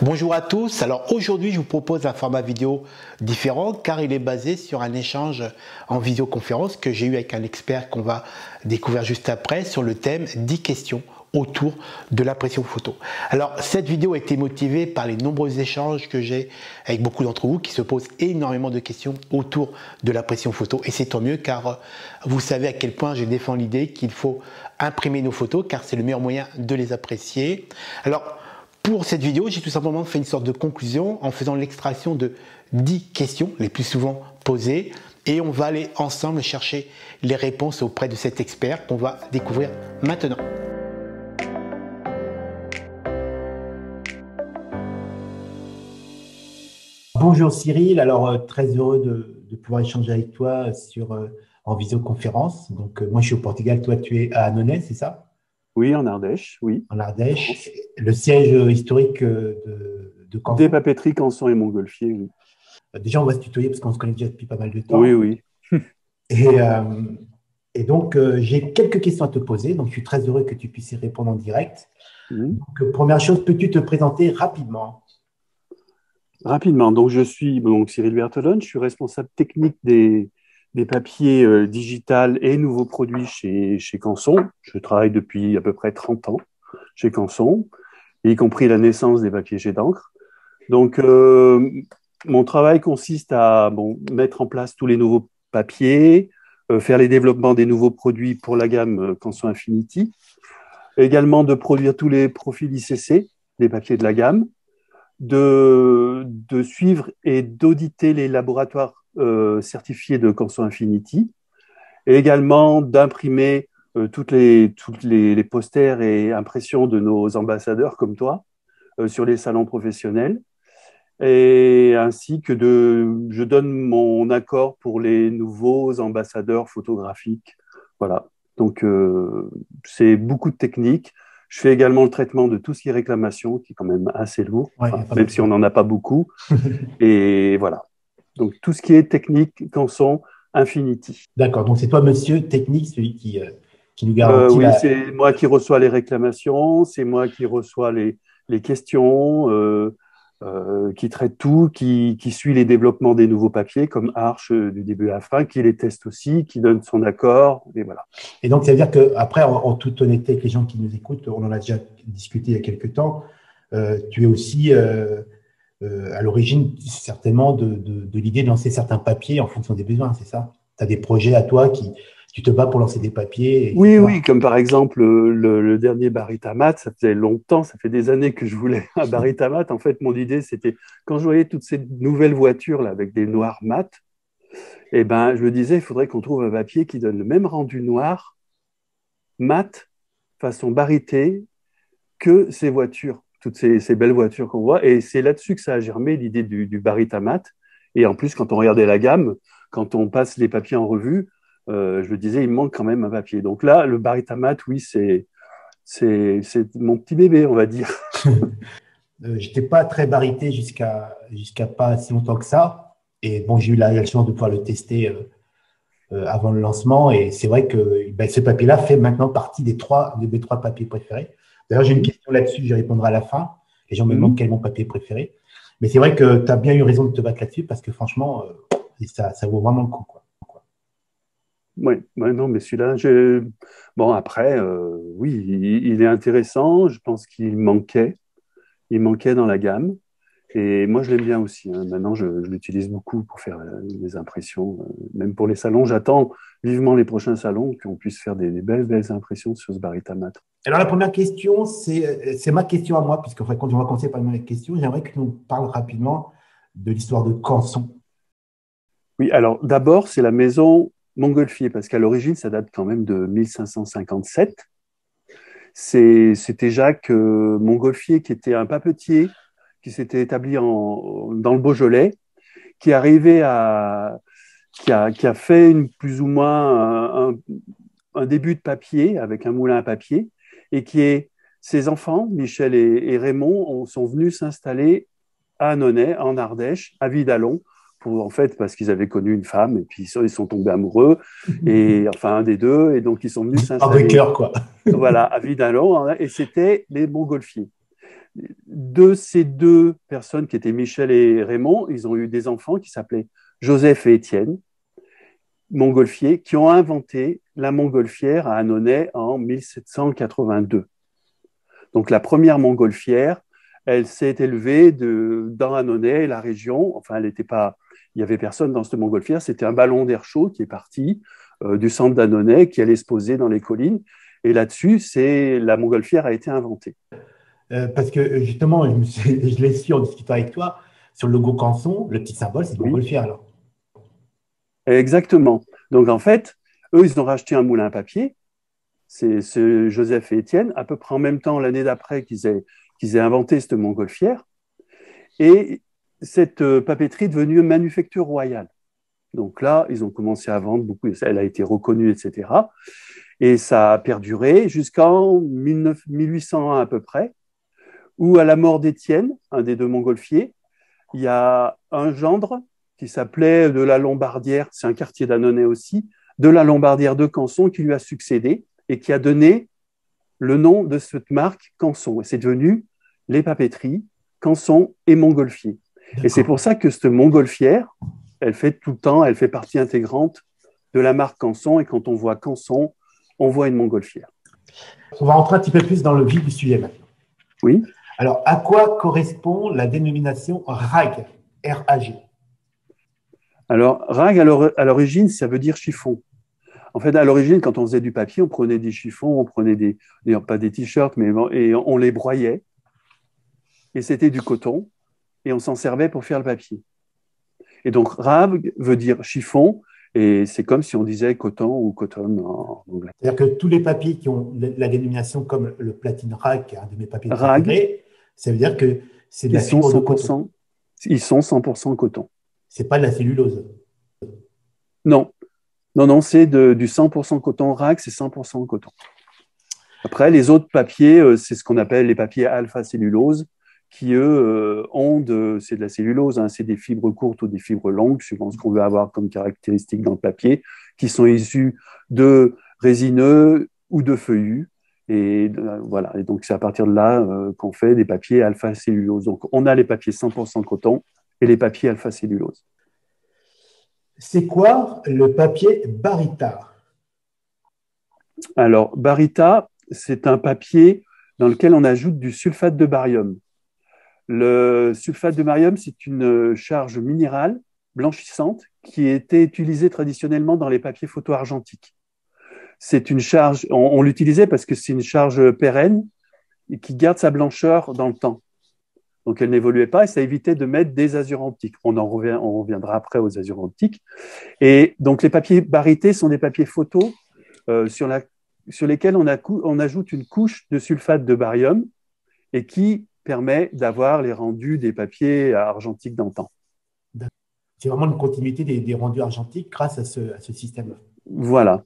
Bonjour à tous, alors aujourd'hui je vous propose un format vidéo différent car il est basé sur un échange en visioconférence que j'ai eu avec un expert qu'on va découvrir juste après sur le thème 10 questions autour de l'impression photo. Alors cette vidéo a été motivée par les nombreux échanges que j'ai avec beaucoup d'entre vous qui se posent énormément de questions autour de l'impression photo et c'est tant mieux car vous savez à quel point je défends l'idée qu'il faut imprimer nos photos car c'est le meilleur moyen de les apprécier. Alors pour cette vidéo, j'ai tout simplement fait une sorte de conclusion en faisant l'extraction de 10 questions les plus souvent posées et on va aller ensemble chercher les réponses auprès de cet expert qu'on va découvrir maintenant. Bonjour Cyril, alors très heureux de pouvoir échanger avec toi en visioconférence. Donc moi je suis au Portugal, toi tu es à Annonay, c'est ça? Oui, en Ardèche, oui. En France. Ardèche, le siège historique de Des Canson. papeteries Canson et Montgolfier, oui. Déjà, on va se tutoyer parce qu'on se connaît déjà depuis pas mal de Oui, temps. oui. Et, euh, et donc, j'ai quelques questions à te poser. Donc, je suis très heureux que tu puisses y répondre en direct. Mhm. Donc, première chose, peux-tu te présenter rapidement? Rapidement, donc je suis Cyril Berthelon, je suis responsable technique des papiers digital et nouveaux produits chez Canson. Je travaille depuis à peu près 30 ans chez Canson, y compris la naissance des papiers jet d'encre. Donc, mon travail consiste à mettre en place tous les nouveaux papiers, faire les développements des nouveaux produits pour la gamme Canson Infinity, également de produire tous les profils ICC des papiers de la gamme, de suivre et d'auditer les laboratoires certifiés de Canson Infinity, et également d'imprimer les posters et impressions de nos ambassadeurs comme toi sur les salons professionnels et ainsi que je donne mon accord pour les nouveaux ambassadeurs photographiques. Voilà. Donc, c'est beaucoup de techniques. Je fais également le traitement de tout ce qui est réclamation, qui est quand même assez lourd, Oui, il y enfin, a pas même mal si on n'en a pas beaucoup. Et voilà. Donc, tout ce qui est technique, Canson, Infinity. D'accord. Donc, c'est toi, monsieur technique, celui qui nous garantit Oui, la. c'est moi qui reçois les réclamations, c'est moi qui reçois les questions, qui traite tout, qui suit les développements des nouveaux papiers comme Arche du début à la fin, qui les teste aussi, qui donne son accord, et voilà. Et donc, ça veut dire qu'après, en toute honnêteté avec les gens qui nous écoutent, on en a déjà discuté il y a quelques temps, tu es aussi à l'origine certainement de l'idée de lancer certains papiers en fonction des besoins, c'est ça? Tu as des projets à toi qui tu te bats pour lancer des papiers, Oui, etc. oui, comme par exemple le dernier Baritamat, ça faisait longtemps, ça fait des années que je voulais un Baritamat. En fait, mon idée, c'était quand je voyais toutes ces nouvelles voitures là avec des noirs mat, eh ben, je me disais, il faudrait qu'on trouve un papier qui donne le même rendu noir, mat, façon baritée, que ces voitures, toutes ces belles voitures qu'on voit. Et c'est là-dessus que ça a germé l'idée du Baritamat. Et en plus, quand on regardait la gamme, quand on passe les papiers en revue, je me disais, il me manque quand même un papier. Donc là, le Baritamat, oui, c'est mon petit bébé, on va dire. Je n'étais pas très barité jusqu'à pas si longtemps que ça. Et bon, j'ai eu la chance de pouvoir le tester avant le lancement. Et c'est vrai que ben, ce papier-là fait maintenant partie de mes trois papiers préférés. D'ailleurs, j'ai une Mhm. question là-dessus, j'y répondrai à la fin. Les gens me demandent Mhm. quel est mon papier préféré. Mais c'est vrai que tu as bien eu raison de te battre là-dessus parce que franchement, ça vaut vraiment le coup, quoi. Oui, ouais, non, mais celui-là, bon, après, oui, il est intéressant. Je pense il manquait dans la gamme. Et moi, je l'aime bien aussi, hein. Maintenant, je l'utilise beaucoup pour faire des impressions, même pour les salons. J'attends vivement les prochains salons, qu'on puisse faire des belles, belles impressions sur ce Baritamat. Alors, la première question, c'est ma question à moi, puisque fait, quand on va commencer par ma question, j'aimerais que tu nous parles rapidement de l'histoire de Canson. Oui, alors d'abord, c'est la maison Montgolfier, parce qu'à l'origine, ça date quand même de 1557. C'était Jacques Montgolfier, qui était un papetier, qui s'était établi dans le Beaujolais, qui est arrivé qui a fait plus ou moins un début de papier avec un moulin à papier et ses enfants, Michel et Raymond, sont venus s'installer à Annonay, en Ardèche, à Vidalon, en fait, parce qu'ils avaient connu une femme et puis ils sont tombés amoureux, et enfin un des deux, et donc ils sont venus Par de s'installer cœur, quoi. voilà, à Vidalon, hein, et c'était les Montgolfiers. de ces deux personnes qui étaient Michel et Raymond, ils ont eu des enfants qui s'appelaient Joseph et Étienne, montgolfiers, qui ont inventé la montgolfière à Annonay en 1782. Donc la première montgolfière, elle s'est élevée dans Annonay, la région. Enfin, elle était pas, il y avait personne dans cette montgolfière. C'était un ballon d'air chaud qui est parti du centre d'Annonay, qui allait se poser dans les collines. Et là-dessus, la montgolfière a été inventée. Parce que justement, je l'ai su en discutant avec toi, sur le logo Canson, le petit symbole, c'est une Oui, montgolfière alors. exactement. Donc en fait, eux, ils ont racheté un moulin à papier. C'est Joseph et Étienne, à peu près en même temps, l'année d'après, qu'ils aient inventé cette montgolfière. Et cette papeterie est devenue une manufacture royale. Donc là, ils ont commencé à vendre beaucoup, elle a été reconnue, etc. Et ça a perduré jusqu'en 1801 à peu près, où à la mort d'Étienne, un des deux montgolfiers, il y a un gendre qui s'appelait de la Lombardière, c'est un quartier d'Annonay aussi, de la Lombardière de Canson qui lui a succédé et qui a donné le nom de cette marque Canson. Et c'est devenu les papeteries Canson et Montgolfier. Et c'est pour ça que cette montgolfière, elle fait tout le temps, elle fait partie intégrante de la marque Canson. Et quand on voit Canson, on voit une montgolfière. On va rentrer un petit peu plus dans le vif du sujet maintenant. Oui. Alors, à quoi correspond la dénomination RAG, R-A-G? Alors, rag, à l'origine, ça veut dire chiffon. En fait, à l'origine, quand on faisait du papier, on prenait des chiffons, on prenait pas des t-shirts, mais et on les broyait. Et c'était du coton. Et on s'en servait pour faire le papier. Et donc, rag veut dire chiffon. Et c'est comme si on disait coton ou cotton en anglais. C'est-à-dire que tous les papiers qui ont la dénomination comme le platine RAG, qui est un de mes papiers Rag, préférés, ça veut dire que c'est de la ils sont fibre de coton. 100%, ils sont 100% coton. C'est pas de la cellulose. Non, non, non, c'est du 100% coton. Rag, c'est 100% coton. Après, les autres papiers, c'est ce qu'on appelle les papiers alpha-cellulose, qui, eux, c'est de la cellulose, hein, c'est des fibres courtes ou des fibres longues, suivant ce qu'on veut avoir comme caractéristique dans le papier, qui sont issus de résineux ou de feuillus. Et voilà, et donc c'est à partir de là qu'on fait des papiers alpha-cellulose. Donc on a les papiers 100% coton et les papiers alpha-cellulose. C'est quoi le papier Barita? Alors, Barita, c'est un papier dans lequel on ajoute du sulfate de barium. Le sulfate de barium, c'est une charge minérale blanchissante qui était utilisée traditionnellement dans les papiers photo argentiques. C'est une charge, on l'utilisait parce que c'est une charge pérenne et qui garde sa blancheur dans le temps. Donc, elle n'évoluait pas et ça évitait de mettre des azurantiques. On reviendra après aux azurantiques. Et donc, les papiers barités sont des papiers photo sur lesquels on ajoute une couche de sulfate de barium et qui permet d'avoir les rendus des papiers argentiques d'antan. C'est vraiment une continuité des rendus argentiques grâce à ce système-là. Voilà.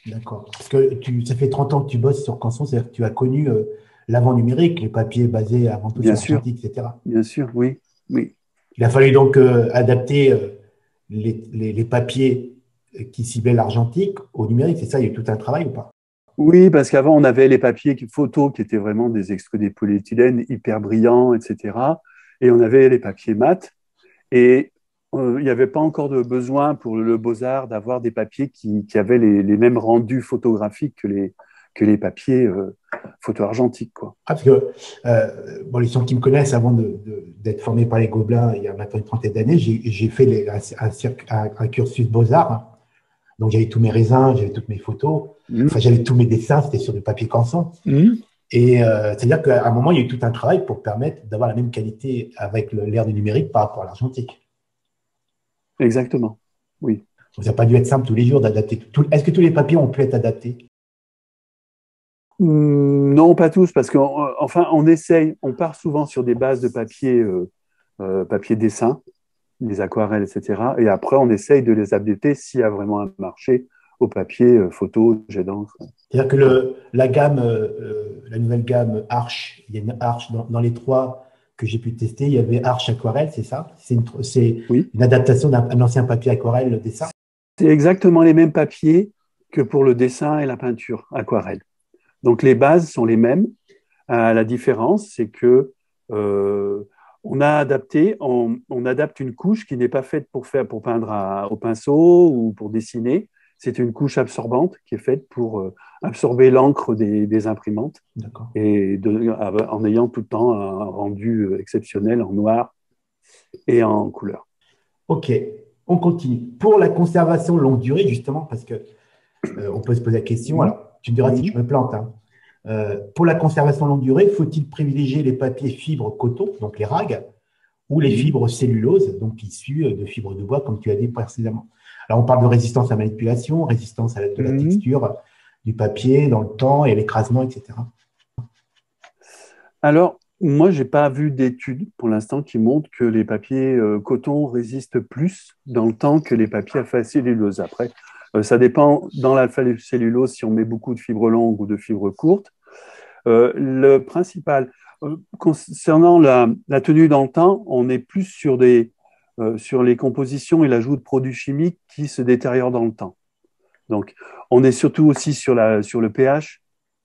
D'accord. Parce que ça fait 30 ans que tu bosses sur Canson, c'est-à-dire que tu as connu l'avant numérique, les papiers basés avant tout sur argentique, etc. Bien sûr, oui. Oui. Il a fallu donc adapter les papiers qui ciblaient l'argentique au numérique. C'est ça, il y a eu tout un travail ou pas? Oui, parce qu'avant, on avait les papiers photos qui étaient vraiment des extraits des polyéthylènes hyper brillants, etc. Et on avait les papiers mat. Et il n'y avait pas encore de besoin pour le Beaux-Arts d'avoir des papiers qui avaient les mêmes rendus photographiques que les papiers photo argentiques, quoi. Ah, parce que les gens qui me connaissent, avant d'être formé par les Gobelins il y a maintenant une trentaine d'années, j'ai fait un cursus Beaux-Arts. Hein. Donc j'avais tous mes raisins, j'avais toutes mes photos, enfin j'avais tous mes dessins, c'était sur du papier Canson. Et c'est-à-dire qu'à un moment, il y a eu tout un travail pour permettre d'avoir la même qualité avec l'ère du numérique par rapport à l'argentique. Exactement, oui. Donc, ça n'a pas dû être simple tous les jours d'adapter. Est-ce que tous les papiers ont pu être adaptés? Non, pas tous, parce qu'enfin, on part souvent sur des bases de papier dessin, des aquarelles, etc. Et après, on essaye de les adapter s'il y a vraiment un marché au papier photo, jet d'encre. C'est-à-dire que la nouvelle gamme Arch, il y a une Arch dans les trois que j'ai pu tester, il y avait Arch Aquarelle, c'est ça? C'est une adaptation d'un ancien papier aquarelle dessin? C'est exactement les mêmes papiers que pour le dessin et la peinture aquarelle. Donc, les bases sont les mêmes. La différence, c'est que Euh, on a adapté, on adapte une couche qui n'est pas faite pour peindre au pinceau ou pour dessiner. C'est une couche absorbante qui est faite pour absorber l'encre des imprimantes et en ayant tout le temps un rendu exceptionnel en noir et en couleur. Ok, on continue. Pour la conservation longue durée, justement, parce que on peut se poser la question, alors tu me diras si je me plante, hein. Pour la conservation longue durée, faut-il privilégier les papiers fibres coton, donc les rags, ou les fibres cellulose, donc issues de fibres de bois, comme tu as dit précédemment? Alors, on parle de résistance à la manipulation, résistance à de la texture du papier dans le temps et à l'écrasement, etc. Alors, moi, je n'ai pas vu d'études pour l'instant qui montrent que les papiers coton résistent plus dans le temps que les papiers alpha-cellulose. Après, ça dépend dans l'alpha-cellulose si on met beaucoup de fibres longues ou de fibres courtes. Le principal, concernant la tenue dans le temps, on est plus sur les compositions et l'ajout de produits chimiques qui se détériorent dans le temps. Donc, on est surtout aussi sur le pH.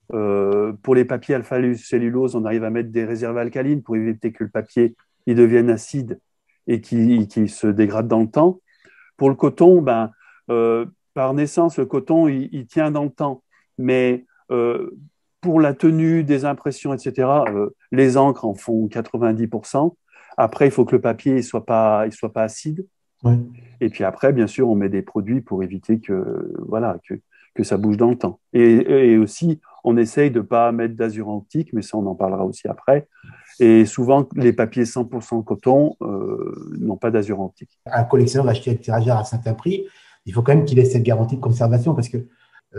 Pour les papiers alpha-cellulose, on arrive à mettre des réserves alcalines pour éviter que le papier il devienne acide et qu'il se dégrade dans le temps. Pour le coton, par naissance, le coton, il tient dans le temps. Mais pour la tenue des impressions, etc., les encres en font 90%. Après, il faut que le papier ne soit pas acide. Ouais. Et puis après, bien sûr, on met des produits pour éviter que ça bouge dans le temps. Et aussi, on essaye de ne pas mettre d'azur optique, mais ça, on en parlera aussi après. Et souvent, les papiers 100% coton n'ont pas d'azur optique. Un collectionneur va acheter un tirageur à certain prix, il faut quand même qu'il ait cette garantie de conservation parce que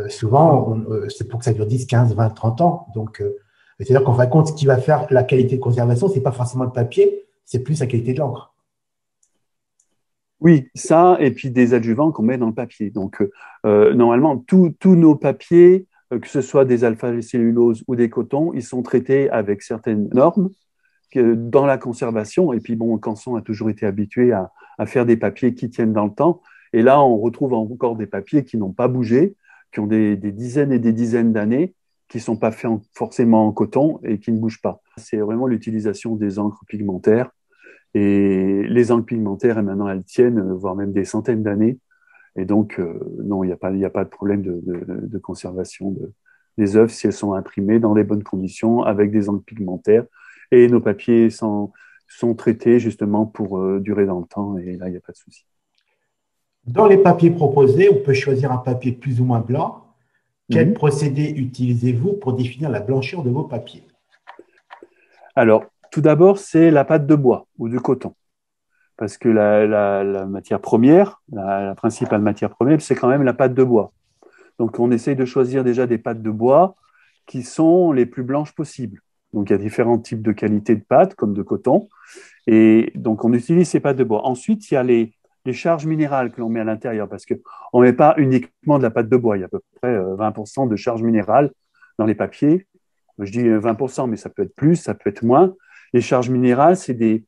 souvent, c'est pour que ça dure 10, 15, 20, 30 ans. Donc, c'est-à-dire qu'en fin de compte, ce qui va faire la qualité de conservation, ce n'est pas forcément le papier, c'est plus la qualité de l'encre. Oui, ça, et puis des adjuvants qu'on met dans le papier. Donc, normalement, tous nos papiers, que ce soit des alpha-cellulose ou des cotons, ils sont traités avec certaines normes dans la conservation. Et puis, bon, Canson a toujours été habitué à faire des papiers qui tiennent dans le temps. Et là, on retrouve encore des papiers qui n'ont pas bougé, qui ont des dizaines et des dizaines d'années, qui ne sont pas faits forcément en coton et qui ne bougent pas. C'est vraiment l'utilisation des encres pigmentaires. Et les encres pigmentaires, maintenant, elles tiennent, voire même des centaines d'années. Et donc, non, il n'y a pas de problème de conservation des œuvres si elles sont imprimées dans les bonnes conditions avec des encres pigmentaires. Et nos papiers sont traités justement pour durer dans le temps. Et là, il n'y a pas de souci. Dans les papiers proposés, on peut choisir un papier plus ou moins blanc. Quel procédé utilisez-vous pour définir la blancheur de vos papiers? Alors, tout d'abord, c'est la pâte de bois ou du coton. Parce que la matière première, la principale matière première, c'est quand même la pâte de bois. Donc, on essaye de choisir déjà des pâtes de bois qui sont les plus blanches possibles. Donc, il y a différents types de qualités de pâtes, comme de coton. Et donc, on utilise ces pâtes de bois. Ensuite, il y a les charges minérales que l'on met à l'intérieur, parce qu'on ne met pas uniquement de la pâte de bois. Il y a à peu près 20% de charges minérales dans les papiers. Je dis 20%, mais ça peut être plus, ça peut être moins. Les charges minérales, c'est des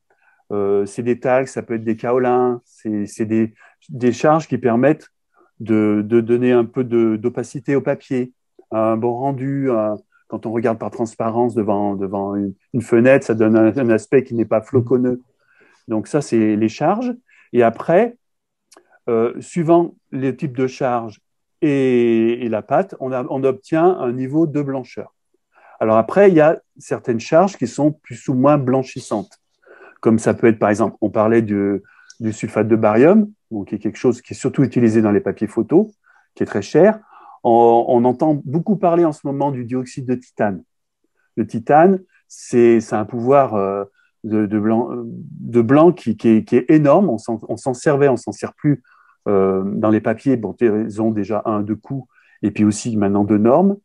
talcs, ça peut être des kaolins, c'est des charges qui permettent de donner un peu d'opacité au papier, un bon rendu. Quand on regarde par transparence devant une fenêtre, ça donne un aspect qui n'est pas floconneux. Donc ça, c'est les charges. Et après, suivant les types de charges et la pâte, on obtient un niveau de blancheur. Alors après, il y a certaines charges qui sont plus ou moins blanchissantes. Comme ça peut être, par exemple, on parlait du sulfate de barium, donc qui est quelque chose qui est surtout utilisé dans les papiers photos, qui est très cher. On entend beaucoup parler en ce moment du dioxyde de titane. Le titane, c'est un pouvoir de blanc qui est énorme. On s'en servait, on s'en sert plus dans les papiers. Bon, ils ont déjà de coût, et puis aussi maintenant de normes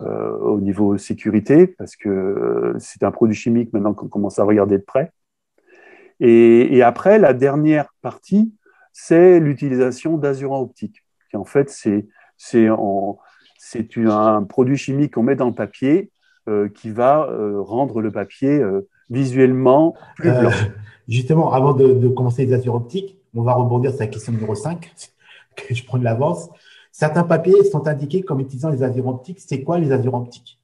au niveau sécurité, parce que c'est un produit chimique maintenant qu'on commence à regarder de près. Et après, la dernière partie, c'est l'utilisation d'azurant optique, qui en fait, c'est un produit chimique qu'on met dans le papier qui va rendre le papier visuellement plus blanc. Justement, avant de commencer les azurs optiques, on va rebondir sur la question numéro 5, que je prends de l'avance. Certains papiers sont indiqués comme utilisant les azurs optiques. C'est quoi les azurs optiques?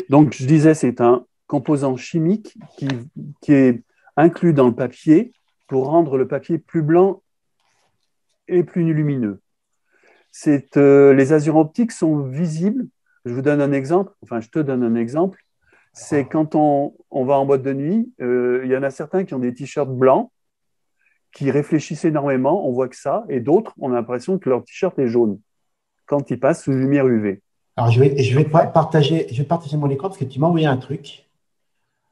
Donc, je disais, c'est un composant chimique qui est inclus dans le papier pour rendre le papier plus blanc et plus lumineux. Les azurants optiques sont visibles. Je vous donne un exemple, enfin je te donne un exemple. C'est quand on va en boîte de nuit, il y en a certains qui ont des t-shirts blancs, qui réfléchissent énormément, on voit que ça, et d'autres, on a l'impression que leur t-shirt est jaune quand ils passent sous lumière UV. Alors, je vais partager mon écran parce que tu m'as envoyé un truc.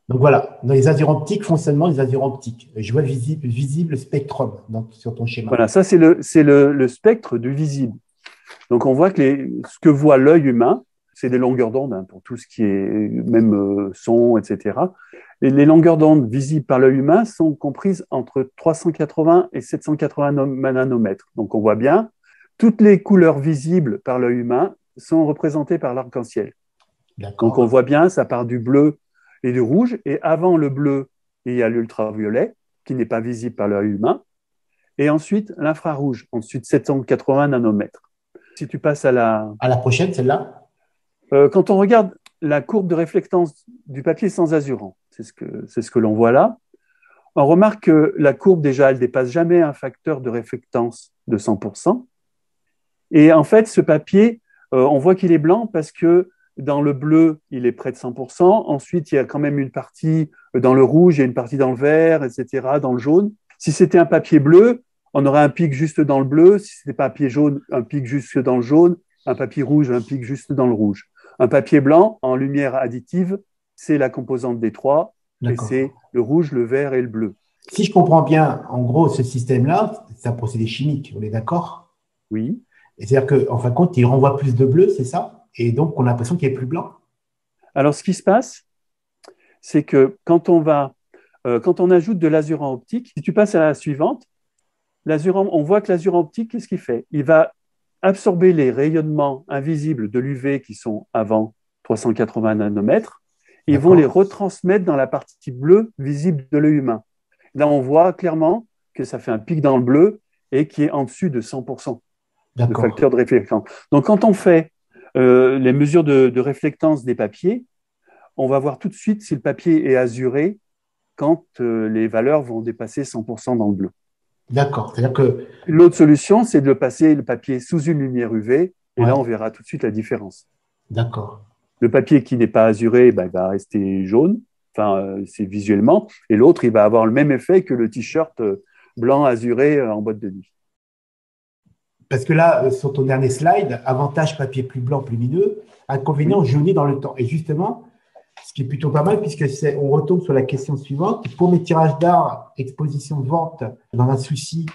Donc voilà, dans les azurants optiques, fonctionnement des azurants optiques. Je vois visible spectrum sur ton schéma. Voilà, ça c'est le spectre du visible. Donc on voit que ce que voit l'œil humain, c'est des longueurs d'onde hein, pour tout ce qui est même son, etc. Et les longueurs d'onde visibles par l'œil humain sont comprises entre 380 et 780 nanomètres. Donc on voit bien, toutes les couleurs visibles par l'œil humain sont représentées par l'arc-en-ciel. Donc on voit bien, ça part du bleu et du rouge, et avant le bleu, il y a l'ultraviolet, qui n'est pas visible par l'œil humain, et ensuite l'infrarouge, ensuite 780 nanomètres. Si tu passes à la prochaine, celle-là. Quand on regarde la courbe de réflectance du papier sans azurant, c'est ce que l'on voit là, on remarque que la courbe, déjà, elle ne dépasse jamais un facteur de réflectance de 100%. Et en fait, ce papier, on voit qu'il est blanc parce que dans le bleu, il est près de 100%. Ensuite, il y a quand même une partie dans le rouge, il y a une partie dans le vert, etc., dans le jaune. Si c'était un papier bleu, on aurait un pic juste dans le bleu. Si c'était papier jaune, un pic juste dans le jaune. Un papier rouge, un pic juste dans le rouge. Un papier blanc, en lumière additive, c'est la composante des trois, et c'est le rouge, le vert et le bleu. Si je comprends bien, en gros, ce système-là, c'est un procédé chimique, on est d'accord? Oui. C'est-à-dire qu'en fin de compte, il renvoie plus de bleu, c'est ça? Et donc, on a l'impression qu'il est plus blanc? Alors, ce qui se passe, c'est que quand on ajoute de l'azurant optique, si tu passes à la suivante, on voit que l'azurant optique, qu'est-ce qu'il fait? Il va absorber les rayonnements invisibles de l'UV qui sont avant 380 nanomètres, ils vont les retransmettre dans la partie bleue visible de l'œil humain. Là, on voit clairement que ça fait un pic dans le bleu et qui est en dessus de 100% de facteur de réflectance. Donc, quand on fait les mesures de réflectance des papiers, on va voir tout de suite si le papier est azuré quand les valeurs vont dépasser 100% dans le bleu. D'accord. C'est-à-dire que l'autre solution, c'est de passer le papier sous une lumière UV, et là, on verra tout de suite la différence. D'accord. Le papier qui n'est pas azuré, il va rester jaune, c'est visuellement, et l'autre, il va avoir le même effet que le t-shirt blanc azuré en boîte de nuit. Parce que là, sur ton dernier slide, avantage papier plus blanc, plus lumineux, inconvénient jauni dans le temps. Et justement, ce qui est plutôt pas mal, puisque on retombe sur la question suivante. Pour mes tirages d'art, exposition, vente, dans un souci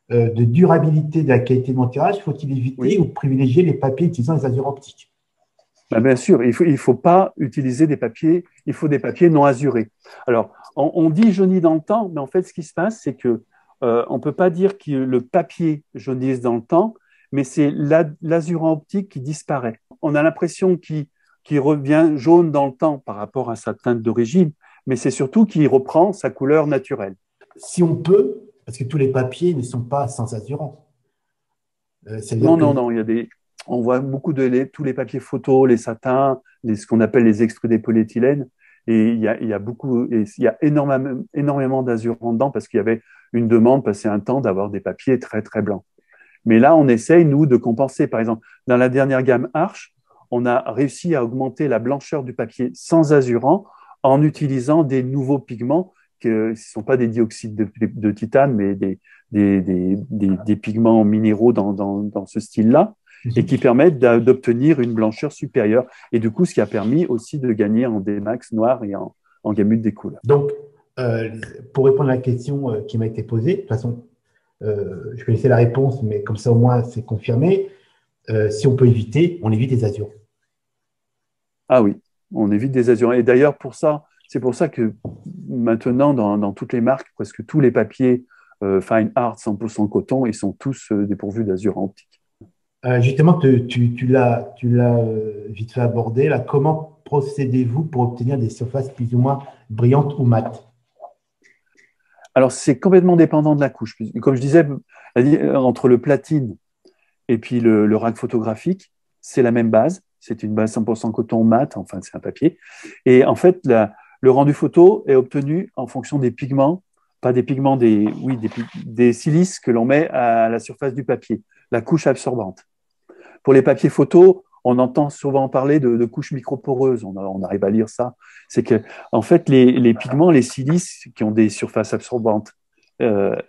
de durabilité de la qualité de mon tirage, faut-il éviter ou privilégier les papiers utilisant les azurants optiques? Bien sûr, il faut pas utiliser des papiers, il faut des papiers non azurés. Alors, on dit jauni dans le temps, mais en fait, ce qui se passe, c'est que on ne peut pas dire que le papier jaunisse dans le temps, mais c'est l'azurant optique qui disparaît. On a l'impression qu'il revient jaune dans le temps par rapport à sa teinte d'origine, mais c'est surtout qu'il reprend sa couleur naturelle. Si on peut, parce que tous les papiers ne sont pas sans azurant. Non, on voit beaucoup tous les papiers photos, les satins, ce qu'on appelle les extrudés polyéthylènes, et il y a énormément d'azurant dedans parce qu'il y avait une demande passé un temps d'avoir des papiers très très blancs. Mais là, on essaye, nous, de compenser. Par exemple, dans la dernière gamme Arch, on a réussi à augmenter la blancheur du papier sans azurant en utilisant des nouveaux pigments qui ne sont pas des dioxydes de titane, mais des pigments minéraux dans ce style-là, et qui permettent d'obtenir une blancheur supérieure. Et du coup, ce qui a permis aussi de gagner en Dmax noir et en gamut des couleurs. Donc, pour répondre à la question qui m'a été posée, de toute façon, je vais laisser la réponse, mais comme ça au moins c'est confirmé. Si on peut éviter, on évite les azurants. Ah oui, on évite des azurants. Et d'ailleurs, c'est pour ça que maintenant, dans toutes les marques, presque tous les papiers Fine Art 100% coton, ils sont tous dépourvus d'azurant optique. Justement, tu l'as vite fait abordé. Là, comment procédez-vous pour obtenir des surfaces plus ou moins brillantes ou mates? Alors, c'est complètement dépendant de la couche. Comme je disais, entre le platine et puis le rack photographique, c'est la même base. C'est une base 100% coton mat, enfin, c'est un papier. Et en fait, le rendu photo est obtenu en fonction des pigments, pas des pigments, des silices que l'on met à la surface du papier, la couche absorbante. Pour les papiers photo, on entend souvent parler de couches microporeuses. On arrive à lire ça. C'est que, en fait, les pigments, les silices qui ont des surfaces absorbantes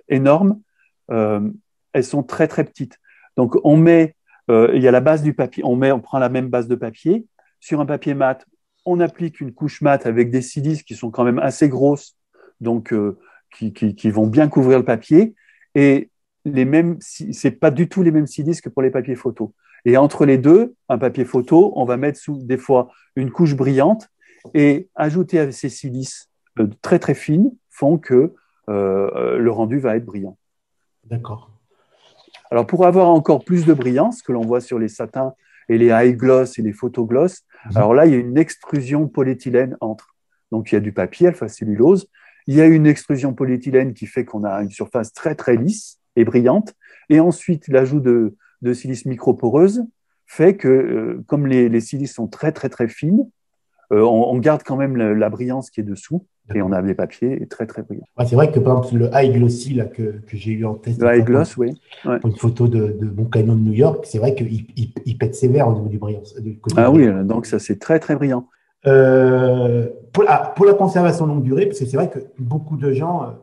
énormes, elles sont très très petites. Donc il y a la base du papier. On prend la même base de papier sur un papier mat. On applique une couche mat avec des silices qui sont quand même assez grosses, donc qui vont bien couvrir le papier. Et c'est pas du tout les mêmes silices que pour les papiers photo. Et entre les deux, un papier photo, on va mettre des fois une couche brillante et ajouter à ces silices très très fines font que le rendu va être brillant. D'accord. Alors pour avoir encore plus de brillance que l'on voit sur les satins et les high gloss et les photogloss, alors là il y a une extrusion polyéthylène entre. Donc il y a du papier alpha cellulose, il y a une extrusion polyéthylène qui fait qu'on a une surface très très lisse et brillante, et ensuite l'ajout de silice microporeuse fait que, comme les silices sont très très très fines, on garde quand même la brillance qui est dessous, et on a des papiers très très brillants. C'est vrai que par exemple le high glossy là, que j'ai eu en test, le high gloss, oui. Ouais. Pour une photo de mon canon de New York, c'est vrai qu'il pète sévère au niveau du brillance. Oui, donc ça c'est très très brillant. Pour la conservation longue durée, parce que c'est vrai que beaucoup de gens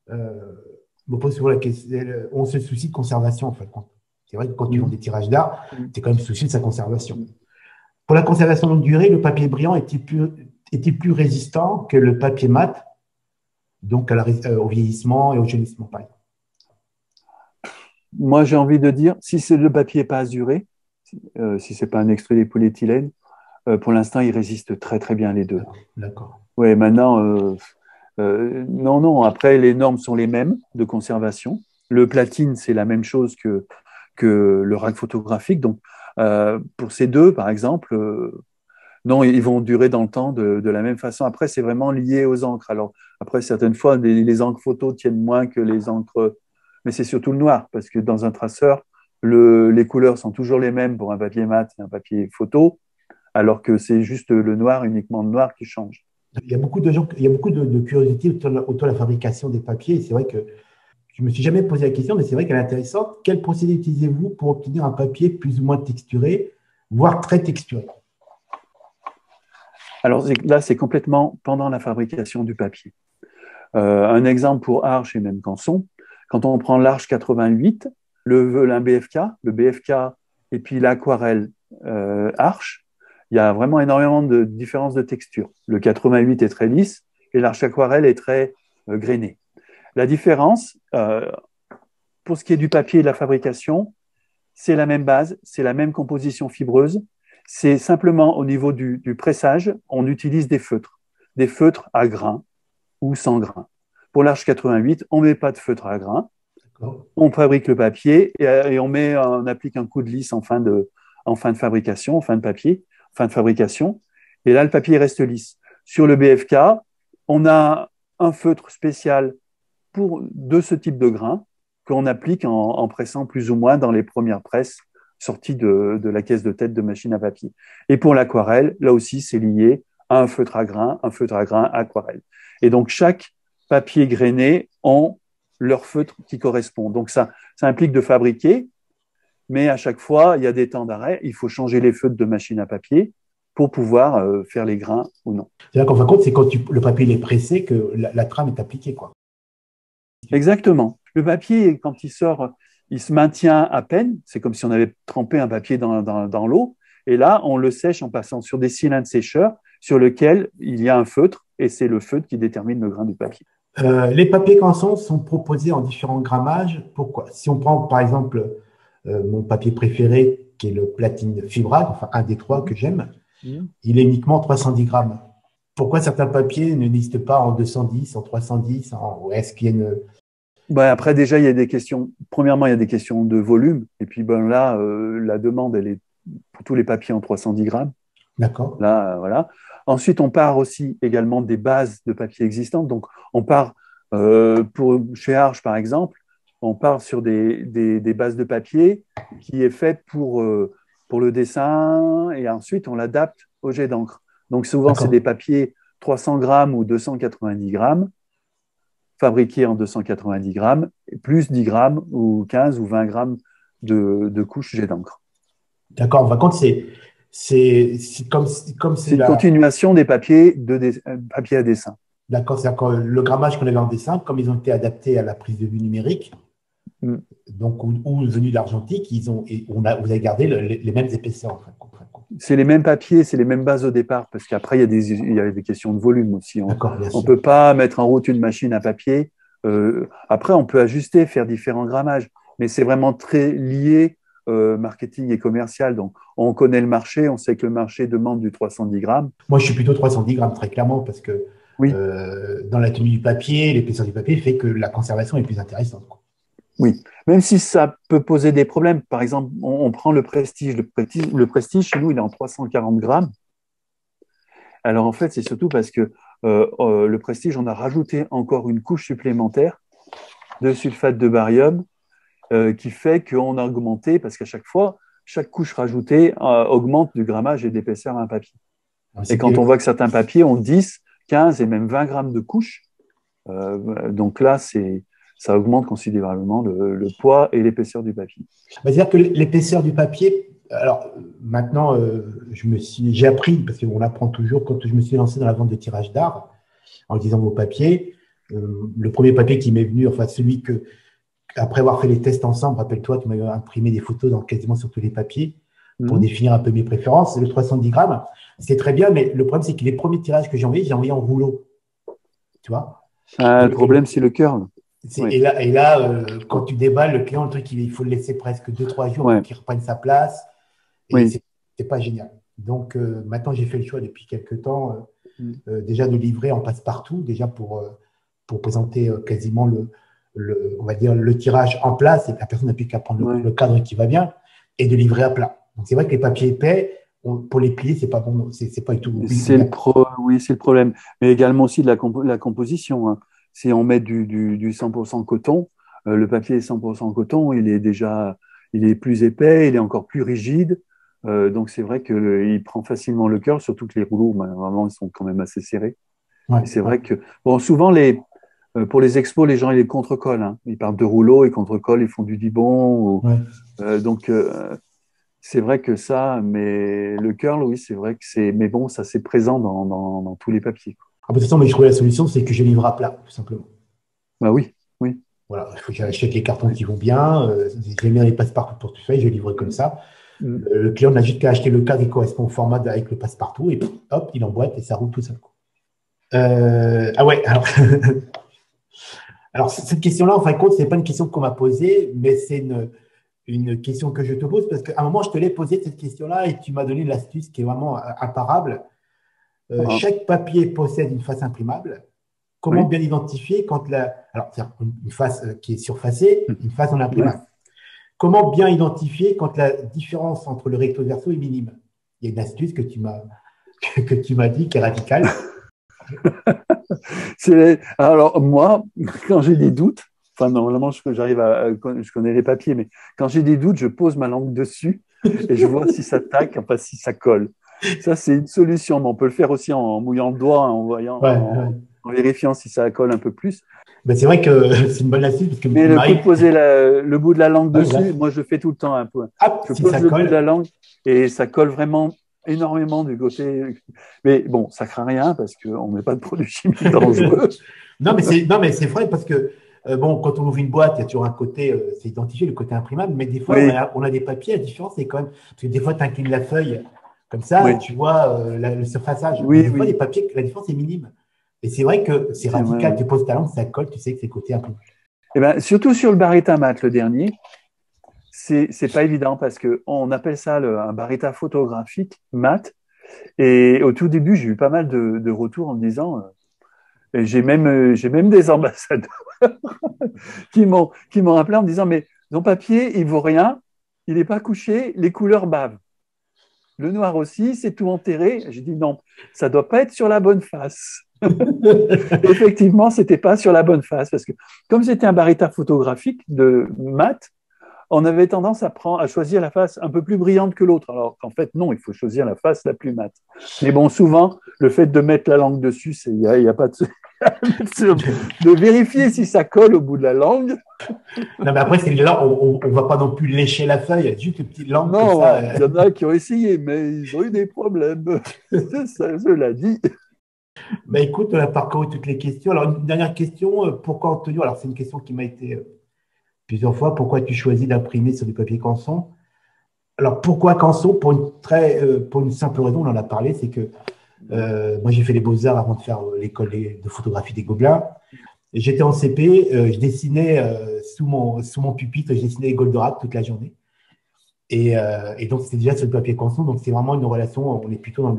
me posent souvent la question, on se soucie de conservation en fait. C'est vrai que quand tu vends des tirages d'art, tu es quand même soucieux de sa conservation. Pour la conservation longue durée, le papier brillant est-il plus résistant que le papier mat, donc au vieillissement et au jaunissement, par exemple? Moi, j'ai envie de dire, si le papier n'est pas azuré, si ce n'est pas un extrué polyéthylène, pour l'instant, il résiste très très bien les deux. D'accord. Oui, maintenant, non. Après, les normes sont les mêmes de conservation. Le platine, c'est la même chose que le rack photographique. Donc, pour ces deux, par exemple, non, ils vont durer dans le temps de la même façon. Après, c'est vraiment lié aux encres. Alors, après, certaines fois, les encres photo tiennent moins que les encres, mais c'est surtout le noir, parce que dans un traceur, les couleurs sont toujours les mêmes pour un papier mat et un papier photo, alors que c'est juste le noir, uniquement le noir qui change. Il y a beaucoup de gens, il y a beaucoup de curiosité autour de la fabrication des papiers. Et c'est vrai que je ne me suis jamais posé la question, mais c'est vrai qu'elle est intéressante. Quel procédé utilisez-vous pour obtenir un papier plus ou moins texturé, voire très texturé? Alors là, c'est complètement pendant la fabrication du papier. Un exemple pour Arches et même Canson, quand on prend l'Arche 88, un BFK, le BFK et puis l'aquarelle Arche, il y a vraiment énormément de différences de texture. Le 88 est très lisse et l'Arche aquarelle est très grainée. La différence, pour ce qui est du papier et de la fabrication, c'est la même base, c'est la même composition fibreuse. C'est simplement au niveau du pressage, on utilise des feutres à grains ou sans grains. Pour l'Arche 88, on ne met pas de feutre à grains. On fabrique le papier et on applique un coup de lisse en fin de fabrication, en fin de fabrication. Et là, le papier reste lisse. Sur le BFK, on a un feutre spécial de ce type de grain qu'on applique en pressant plus ou moins dans les premières presses sorties de la caisse de tête de machine à papier. Et pour l'aquarelle, là aussi, c'est lié à un feutre à grain aquarelle. Et donc, chaque papier grainé ont leur feutre qui correspond. Donc, ça implique de fabriquer, mais à chaque fois, il y a des temps d'arrêt. Il faut changer les feutres de machine à papier pour pouvoir faire les grains ou non. C'est-à-dire qu'en fin de compte, c'est quand le papier est pressé que la trame est appliquée, quoi. Exactement. Le papier, quand il sort, il se maintient à peine. C'est comme si on avait trempé un papier dans l'eau. Et là, on le sèche en passant sur des cylindres sécheurs sur lesquels il y a un feutre. Et c'est le feutre qui détermine le grain du papier. Les papiers Canson sont proposés en différents grammages. Pourquoi? Si on prend, par exemple, mon papier préféré, qui est le platine fibrate, enfin un des trois que j'aime, il est uniquement 310 grammes. Pourquoi certains papiers ne n'existent pas en 210, en 310 est-ce qu'il y a une... Après, déjà, il y a des questions. Premièrement, il y a des questions de volume. Et puis, là, la demande, elle est pour tous les papiers en 310 grammes. D'accord. Là, voilà. Ensuite, on part aussi également des bases de papier existantes. Donc, on part, chez Arches, par exemple, on part sur des bases de papier qui est faite pour pour le dessin et ensuite on l'adapte au jet d'encre. Donc souvent, c'est des papiers 300 grammes ou 290 grammes, fabriqués en 290 grammes, plus 10 grammes ou 15 ou 20 grammes de couche jet d'encre. D'accord, par contre, c'est comme c'est une continuation des papiers, papiers à dessin. D'accord, c'est-à-dire que le grammage qu'on avait en dessin, comme ils ont été adaptés à la prise de vue numérique, donc, ou venus de l'argentique, vous avez gardé les mêmes épaisseurs. En fait. C'est les mêmes papiers, c'est les mêmes bases au départ, parce qu'après, il y a des questions de volume aussi. On ne peut pas mettre en route une machine à papier. Après, on peut ajuster, faire différents grammages, mais c'est vraiment très lié marketing et commercial. Donc, on connaît le marché, on sait que le marché demande du 310 grammes. Moi, je suis plutôt 310 grammes, très clairement, parce que dans la tenue du papier, l'épaisseur du papier fait que la conservation est plus intéressante. Oui, même si ça peut poser des problèmes. Par exemple, on prend le Prestige. Le Prestige, chez nous, il est en 340 grammes. Alors, en fait, c'est surtout parce que le Prestige, on a rajouté encore une couche supplémentaire de sulfate de barium qui fait qu'on a augmenté, parce qu'à chaque fois, chaque couche rajoutée augmente du grammage et d'épaisseur à un papier. Et quand on voit que certains papiers ont 10, 15 et même 20 grammes de couche, donc là, ça augmente considérablement le poids et l'épaisseur du papier. C'est-à-dire que l'épaisseur du papier, alors maintenant, j'ai appris, parce qu'on apprend toujours, quand je me suis lancé dans la vente de tirage d'art, en lisant vos papiers, le premier papier qui m'est venu, enfin celui que, après avoir fait les tests ensemble, rappelle-toi, tu m'avais imprimé des photos quasiment sur tous les papiers pour définir un peu mes préférences, c'est le 310 grammes. C'est très bien, mais le problème, c'est que les premiers tirages que j'ai envoyés en rouleau. Tu vois le problème, c'est le curl. Et là quand tu déballes, le client, le truc, il faut le laisser presque 2-3 jours pour qu'il reprenne sa place. Et c'est pas génial. Donc, maintenant, j'ai fait le choix depuis quelques temps déjà de livrer en passe-partout, déjà pour présenter quasiment on va dire, le tirage en place et que la personne n'a plus qu'à prendre le cadre qui va bien et de livrer à plat. Donc, c'est vrai que les papiers épais, pour les plier, c'est pas bon, c'est pas du tout. C'est le problème. Mais également aussi de la composition. Hein. Si on met du 100% coton, le papier 100% coton, il est plus épais, il est encore plus rigide. Donc, c'est vrai qu'il prend facilement le cœur, surtout que les rouleaux, vraiment, ils sont quand même assez serrés. C'est vrai que, souvent, pour les expos, les gens, ils les contre-collent. Hein. Ils parlent de rouleaux, ils contre-collent, ils font du dibon. Donc, c'est vrai que ça, mais le curl, oui, c'est vrai que mais bon, ça, c'est présent dans tous les papiers. De toute façon, mais je trouvais la solution, c'est que je livre à plat, tout simplement. Bah oui. Voilà, il faut que j'achète les cartons qui vont bien. J'aime bien les passe-partout pour tout ça, et je livre comme ça. Le client n'a juste qu'à acheter le cadre qui correspond au format avec le passe-partout, et hop, il emboîte et ça roule tout seul. Alors, cette question-là, en fin de compte, ce n'est pas une question qu'on m'a posée, mais c'est une question que je te pose, parce qu'à un moment, je te l'ai posée, cette question-là, et tu m'as donné l'astuce qui est vraiment imparable. Chaque papier possède une face imprimable. Comment bien identifier quand alors, c'est une face qui est surfacée, une face en imprimable. Comment bien identifier quand la différence entre le recto verso est minime? Il y a une astuce que tu m'as dit qui est radicale. Alors, moi, quand j'ai des doutes, normalement, je connais les papiers, mais quand j'ai des doutes, je pose ma langue dessus et je vois si ça taque, si ça colle. Ça, c'est une solution, mais on peut le faire aussi en mouillant le doigt, en vérifiant si ça colle un peu plus. Ben, c'est vrai que c'est une bonne astuce. Parce que mais le coup de poser le bout de la langue dessus, moi, je fais tout le temps un peu. Je pose le bout de la langue et ça colle vraiment énormément du côté. Mais bon, ça craint rien parce qu'on ne met pas de produits chimiques dangereux. Non, mais c'est vrai parce que quand on ouvre une boîte, il y a toujours un côté, c'est identifié le côté imprimable, mais des fois, on a des papiers, la différence, c'est quand même, parce que des fois, tu inclines la feuille comme ça, et tu vois le surfaçage. Des fois, les papiers, la différence est minime. Et c'est vrai que c'est radical, tu poses ta langue, ça colle, tu sais que c'est côté imprimable. Eh ben, surtout sur le Barretta mat, le dernier, c'est pas évident parce qu'on appelle ça un Barretta photographique mat. Et au tout début, j'ai eu pas mal de retours en me disant, j'ai même des ambassadeurs qui m'ont appelé en me disant, mais ton papier, il vaut rien, il n'est pas couché, les couleurs bavent. Le noir aussi, c'est tout enterré. J'ai dit non, ça doit pas être sur la bonne face. Effectivement, c'était pas sur la bonne face parce que comme c'était un Barretta photographique de mat, on avait tendance à choisir la face un peu plus brillante que l'autre, alors qu'en fait, non, il faut choisir la face la plus mate. Mais bon, souvent, le fait de mettre la langue dessus, il n'y a pas de vérifier si ça colle au bout de la langue. Non, mais après, c'est là, on ne va pas non plus lécher la feuille, il y a juste une petite langue. Non, il y en a qui ont essayé, mais ils ont eu des problèmes. Ça, je l'ai dit. Bah, écoute, on a parcouru toutes les questions. Alors, une dernière question, pourquoi Antonio? Alors, c'est une question qui m'a été plusieurs fois. Pourquoi tu choisis d'imprimer sur du papier canson? Alors, pourquoi canson? Pour une simple raison, on en a parlé, c'est que moi, j'ai fait les beaux-arts avant de faire l'école de photographie des Gobelins. J'étais en CP, je dessinais sous mon pupitre, je dessinais les Goldorak toute la journée. Et donc, c'était déjà sur le papier canson. Donc, c'est vraiment une relation, on est plutôt dans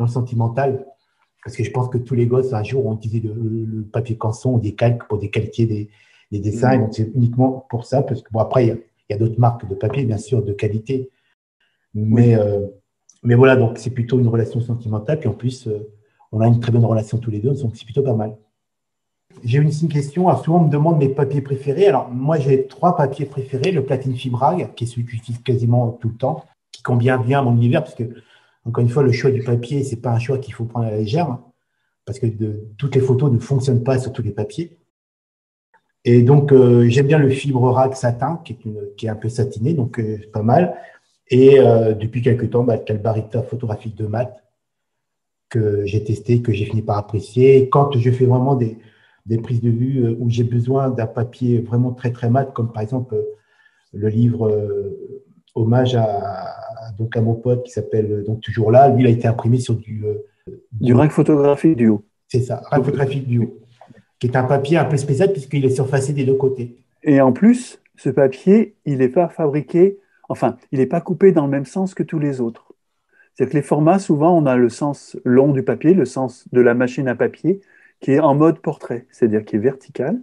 le sentimental. Parce que je pense que tous les gosses, un jour, ont utilisé le papier canson ou des calques pour décalquer des dessins. Et donc, c'est uniquement pour ça. Parce que, bon, après, il y a d'autres marques de papier, bien sûr, de qualité. Mais voilà, donc c'est plutôt une relation sentimentale. Puis en plus, on a une très bonne relation tous les deux. Donc, c'est plutôt pas mal. J'ai une question. Alors, souvent, on me demande mes papiers préférés. Alors, moi, j'ai 3 papiers préférés. Le platine fibrag, qui est celui que j'utilise quasiment tout le temps, qui convient bien à mon univers, parce que encore une fois, le choix du papier, ce n'est pas un choix qu'il faut prendre à la légère, hein, parce que toutes les photos ne fonctionnent pas sur tous les papiers. Et donc, j'aime bien le fibre rag satin, qui est un peu satiné, donc pas mal. Et depuis quelques temps, le Calbarita photographique de mat, que j'ai testé, que j'ai fini par apprécier. Quand je fais vraiment des prises de vue où j'ai besoin d'un papier vraiment très, très mat, comme par exemple le livre hommage à mon pote qui s'appelle donc toujours là. Lui, il a été imprimé sur du rag photographique duo. C'est ça, rag photographique duo, qui est un papier un peu spécial puisqu'il est surfacé des deux côtés. Et en plus, ce papier, il n'est pas fabriqué, enfin, il n'est pas coupé dans le même sens que tous les autres. C'est-à-dire que les formats, souvent, on a le sens long du papier, le sens de la machine à papier, qui est en mode portrait, c'est-à-dire qui est vertical.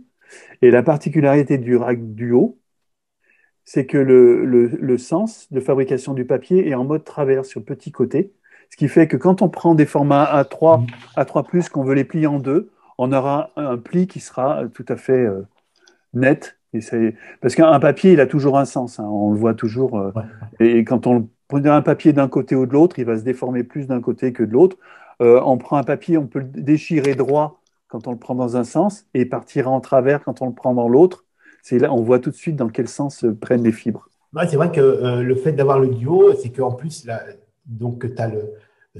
Et la particularité du rag duo, c'est que le sens de fabrication du papier est en mode travers sur le petit côté, ce qui fait que quand on prend des formats A3+, qu'on veut les plier en deux, on aura un pli qui sera tout à fait net. Parce qu'un papier, il a toujours un sens, hein, on le voit toujours. Ouais. Et quand on prend un papier d'un côté ou de l'autre, il va se déformer plus d'un côté que de l'autre. On prend un papier, on peut le déchirer droit quand on le prend dans un sens et partir en travers quand on le prend dans l'autre. C'est là, on voit tout de suite dans quel sens prennent les fibres. Ouais, c'est vrai que le fait d'avoir le duo, c'est qu'en plus, donc, tu as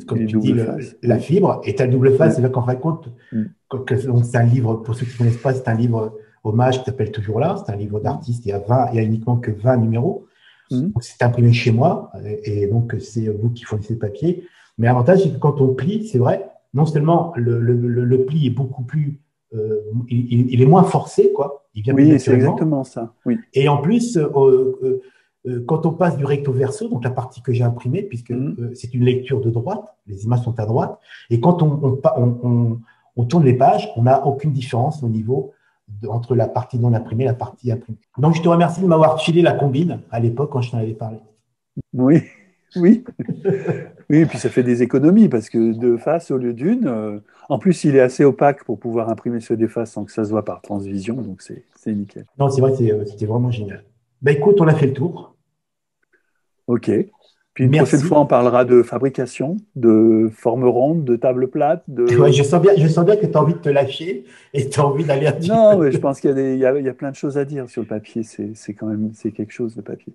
comme tu dis, la fibre et tu as le double face. C'est-à-dire qu'en fin de compte, donc, c'est un livre, pour ceux qui ne connaissent pas, c'est un livre hommage qui s'appelle Toujours là. C'est un livre d'artiste. Il y a uniquement que 20 numéros. Donc, c'est imprimé chez moi et donc c'est vous qui fournissez le papier. Mais l'avantage, c'est que quand on plie, c'est vrai, non seulement le pli est beaucoup plus. Il est moins forcé, quoi. Il vient oui, c'est exactement ça. Oui. Et en plus, quand on passe du recto verso, donc la partie que j'ai imprimée, puisque c'est une lecture de droite, les images sont à droite, et quand on tourne les pages, on n'a aucune différence au niveau entre la partie non imprimée et la partie imprimée. Donc, je te remercie de m'avoir filé la combine à l'époque quand je t'en avais parlé. Oui, oui. Oui, et puis ça fait des économies parce que de face au lieu d'une, en plus il est assez opaque pour pouvoir imprimer sur des faces sans que ça se voit par transvision, donc c'est nickel. Non, c'est vrai, c'était vraiment génial. Ben écoute, on a fait le tour. Ok. Puis une prochaine fois, on parlera de fabrication, de forme ronde, de table plate. Ouais, je sens bien que tu as envie de te lâcher et tu as envie d'aller à Non, mais je pense qu'il y a plein de choses à dire sur le papier. C'est quelque chose, le papier.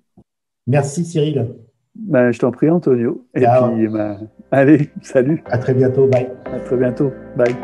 Merci Cyril. Ben, je t'en prie, Antonio. Et puis, allez, salut. À très bientôt. Bye. À très bientôt. Bye.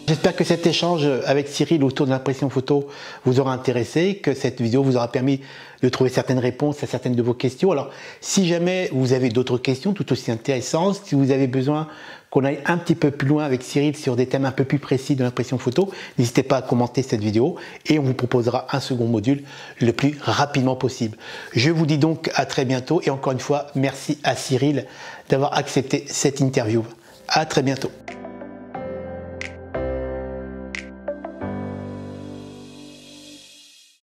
J'espère que cet échange avec Cyril autour de l'impression photo vous aura intéressé, que cette vidéo vous aura permis de trouver certaines réponses à certaines de vos questions. Alors, si jamais vous avez d'autres questions tout aussi intéressantes, si vous avez besoin qu'on aille un petit peu plus loin avec Cyril sur des thèmes un peu plus précis de l'impression photo, n'hésitez pas à commenter cette vidéo et on vous proposera un second module le plus rapidement possible. Je vous dis donc à très bientôt et encore une fois, merci à Cyril d'avoir accepté cette interview. À très bientôt.